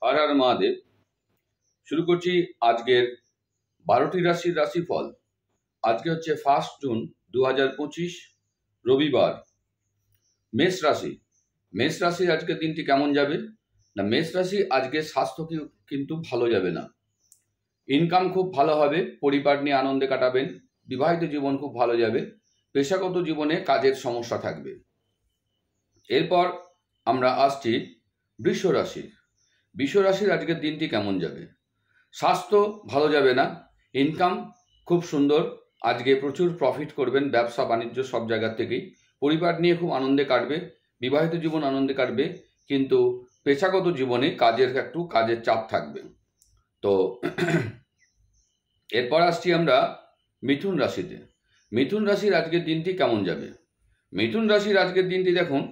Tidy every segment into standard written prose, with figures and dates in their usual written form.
হর হর মহাদেব। শুরু করছি আজকের 12টি রাশির রাশিফল। আজকে হচ্ছে 1 জুন 2025 রবিবার। মেষ রাশি। মেষ রাশির আজকের দিনটি কেমন যাবে না, মেষ রাশি আজকে স্বাস্থ্য কিন্তু ভালো যাবে না। ইনকাম খুব ভালো হবে, পরিবার নিয়ে আনন্দে কাটাবেন, বিবাহিত জীবন খুব ভালো যাবে, পেশাগত জীবনে কাজের সমস্যা থাকবে। এরপর আমরা আসছি বৃষ রাশি। বৃষ রাশির আজকের দিনটি কেমন যাবে? স্বাস্থ্য ভালো যাবে না, ইনকাম খুব সুন্দর, আজকে প্রচুর প্রফিট করবেন ব্যবসা বাণিজ্য সব জায়গা থেকেই, পরিবার নিয়ে খুব আনন্দে কাটবে, বিবাহিত জীবন আনন্দে কাটবে, কিন্তু পেশাগত জীবনে কাজের চাপ থাকবে। তো এরপর আসছি আমরা মিথুন রাশিতে। মিথুন রাশির আজকের দিনটি কেমন যাবে? মিথুন রাশির আজকের দিনটি দেখুন,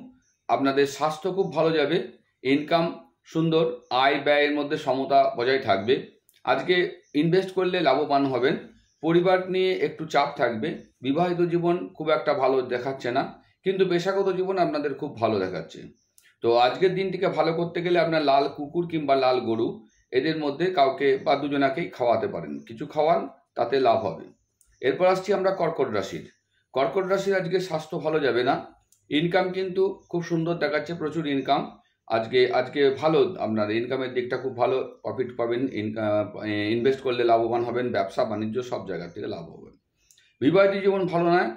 আপনাদের স্বাস্থ্য খুব ভালো যাবে, ইনকাম সুন্দর, আয় ব্যয়ের মধ্যে সমতা বজায় থাকবে, আজকে ইনভেস্ট করলে লাভবান হবেন, পরিবার নিয়ে একটু চাপ থাকবে, বিবাহিত জীবন খুব একটা ভালো দেখাচ্ছে না, কিন্তু পেশাগত জীবন আপনাদের খুব ভালো দেখাচ্ছে। তো আজকের দিনটিকে ভালো করতে গেলে আপনার লাল কুকুর কিংবা লাল গরু এদের মধ্যে কাউকে বা দুজনাকেই খাওয়াতে পারেন, কিছু খাওয়ান, তাতে লাভ হবে। এরপর আসছি আমরা কর্কট রাশির। কর্কট রাশির আজকে স্বাস্থ্য ভালো যাবে না, ইনকাম কিন্তু খুব সুন্দর দেখাচ্ছে, প্রচুর ইনকাম, আজকে ভালো, আপনার ইনকামের দিকটা খুব ভালো, প্রফিট পাবেন, ইনভেস্ট করলে লাভবান হবেন, ব্যবসা বাণিজ্য সব জায়গা থেকে লাভ হবেন। বিবাহিত জীবন ভালো নয়,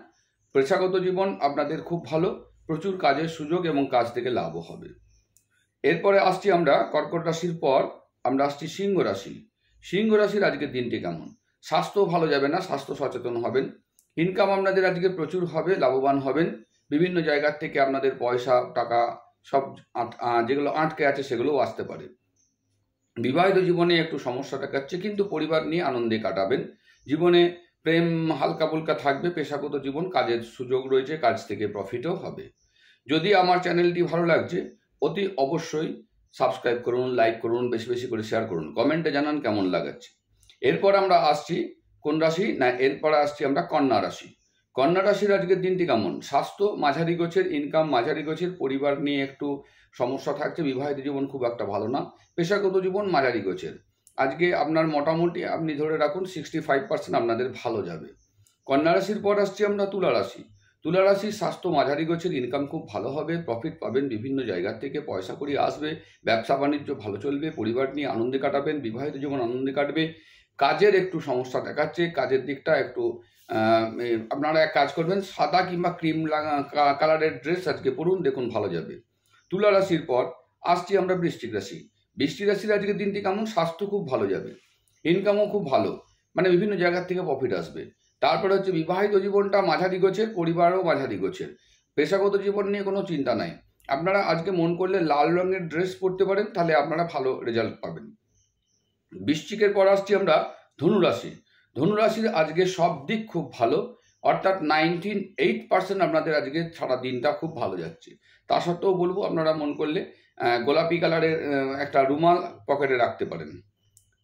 পেশাগত জীবন আপনাদের খুব ভালো, প্রচুর কাজের সুযোগ এবং কাজ থেকে লাভও হবে। এরপরে আসছি আমরা কর্কট রাশির পর আমরা আসছি সিংহ রাশি। সিংহ রাশির আজকের দিনটি কেমন? স্বাস্থ্য ভালো যাবে না, স্বাস্থ্য সচেতন হবেন, ইনকাম আপনাদের আজকে প্রচুর হবে, লাভবান হবেন, বিভিন্ন জায়গার থেকে আপনাদের পয়সা টাকা সব যেগুলো আটকে আছে সেগুলোও আসতে পারে। বিবাহিত জীবনে একটু সমস্যা দেখাচ্ছে, কিন্তু পরিবার নিয়ে আনন্দে কাটাবেন, জীবনে প্রেম হালকা ফুলকা থাকবে, পেশাগত জীবন কাজের সুযোগ রয়েছে, কাজ থেকে প্রফিটও হবে। যদি আমার চ্যানেলটি ভালো লাগছে অতি অবশ্যই সাবস্ক্রাইব করুন, লাইক করুন, বেশি বেশি করে শেয়ার করুন, কমেন্টে জানান কেমন লাগাচ্ছে। এরপর আমরা আসছি কোন রাশি না, এরপর আসছি আমরা কন্যা রাশি। কন্যা রাশির আজকের দিনটি কেমন? স্বাস্থ্য মাঝারি গোছের, ইনকাম মাঝারি গোছের, পরিবার নিয়ে একটু সমস্যা থাকছে, বিবাহিত জীবন খুব একটা ভালো না, পেশাগত জীবন মাঝারি গোছের। আজকে আপনার মোটামুটি আপনি ধরে রাখুন 65% আপনাদের ভালো যাবে। কন্যা রাশির পর আসছি আমরা তুলা রাশি। তুলা রাশির স্বাস্থ্য মাঝারি গোছের, ইনকাম খুব ভালো হবে, প্রফিট পাবেন, বিভিন্ন জায়গা থেকে পয়সা কড়ি আসবে, ব্যবসা বাণিজ্য ভালো চলবে, পরিবার নিয়ে আনন্দে কাটাবেন, বিবাহিত জীবন আনন্দে কাটবে, কাজের একটু সমস্যা দেখাচ্ছে, কাজের দিকটা একটু আপনারা এক কাজ করবেন, সাদা কিংবা ক্রিম কালারের ড্রেস আজকে পরুন, দেখুন ভালো যাবে। তুলা রাশির পর আসছি আমরা বৃশ্চিক রাশি। বৃশ্চিক রাশির আজকের দিনটি কেমন? স্বাস্থ্য খুব ভালো যাবে, ইনকামও খুব ভালো, মানে বিভিন্ন জায়গার থেকে প্রফিট আসবে। তারপরে হচ্ছে বিবাহিত জীবনটা মাঝারি গোছের, পরিবারও মাঝারি গোছের, পেশাগত জীবন নিয়ে কোনো চিন্তা নাই। আপনারা আজকে মন করলে লাল রঙের ড্রেস পরতে পারেন, তাহলে আপনারা ভালো রেজাল্ট পাবেন। বৃশ্চিকের পর আসছি আমরা ধনুরাশি। ধনুরাশির আজকে সব দিক খুব ভালো, অর্থাৎ 98% আপনাদের আজকে সারা দিনটা খুব ভালো যাচ্ছে। তা সত্ত্বেও বলবো আপনারা মন করলে গোলাপি কালারের একটা রুমাল পকেটে রাখতে পারেন।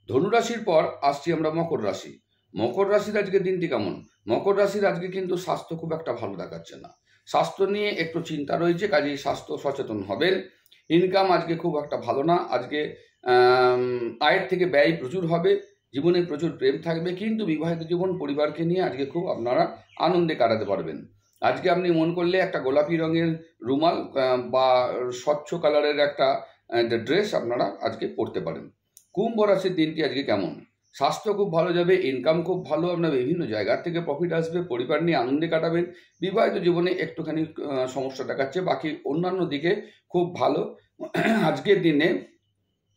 ধনুরাশির পর আসছি আমরা মকর রাশি। মকর রাশির আজকে দিনটি কেমন? মকর রাশির আজকে কিন্তু স্বাস্থ্য খুব একটা ভালো দেখাচ্ছে না, স্বাস্থ্য নিয়ে একটু চিন্তা রয়েছে, কাজেই স্বাস্থ্য সচেতন হবেন। ইনকাম আজকে খুব একটা ভালো না, আজকে আয়ের থেকে ব্যয় প্রচুর হবে, জীবনে প্রচুর প্রেম থাকবে, কিন্তু বিবাহিত জীবন পরিবারকে নিয়ে আজকে খুব আপনারা আনন্দে কাটাতে পারবেন। আজকে আপনি মন করলে একটা গোলাপি রঙের রুমাল বা স্বচ্ছ কালারের একটা ড্রেস আপনারা আজকে পরতে পারেন। কুম্ভ রাশির দিনটি আজকে কেমন? স্বাস্থ্য খুব ভালো যাবে, ইনকাম খুব ভালো, আপনার বিভিন্ন জায়গা থেকে প্রফিট আসবে, পরিবার নিয়ে আনন্দে কাটাবেন, বিবাহিত জীবনে একটুখানি সমস্যা দেখাচ্ছে, বাকি অন্যান্য দিকে খুব ভালো। আজকের দিনে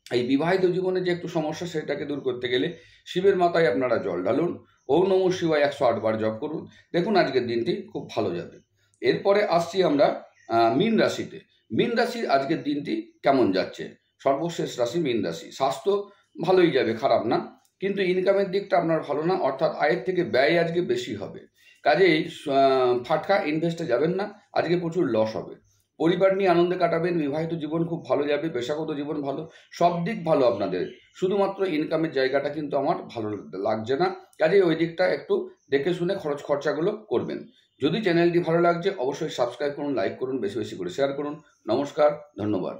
এই বিবাহিত জীবনে যে একটু সমস্যা সেটাকে দূর করতে গেলে শিবের মাথায় আপনারা জল ঢালুন, ওম নমঃ শিবায় 108 বার জপ করুন, দেখুন আজকের দিনটি খুব ভালো যাবে। এরপরে আসছি আমরা মীন রাশিতে। মীন রাশির আজকের দিনটি কেমন যাচ্ছে? সর্বশেষ রাশি মীন রাশি। স্বাস্থ্য ভালোই যাবে, খারাপ না, কিন্তু ইনকামের দিকটা আপনার ভালো না, অর্থাৎ আয়ের থেকে ব্যয় আজকে বেশি হবে, কাজেই ফাটকা ইনভেস্টে যাবেন না, আজকে প্রচুর লস হবে। পরিবার নিয়ে আনন্দে কাটাবেন, বিবাহিত জীবন খুব ভালো যাবে, পেশাগত জীবন ভালো, সব দিক ভালো আপনাদের, শুধুমাত্র ইনকামের জায়গাটা কিন্তু আমার ভালো লাগছে না, কাজেই ওই দিকটা একটু দেখে শুনে খরচাগুলো করবেন। যদি চ্যানেলটি ভালো লাগছে অবশ্যই সাবস্ক্রাইব করুন, লাইক করুন, বেশি বেশি করে শেয়ার করুন। নমস্কার, ধন্যবাদ।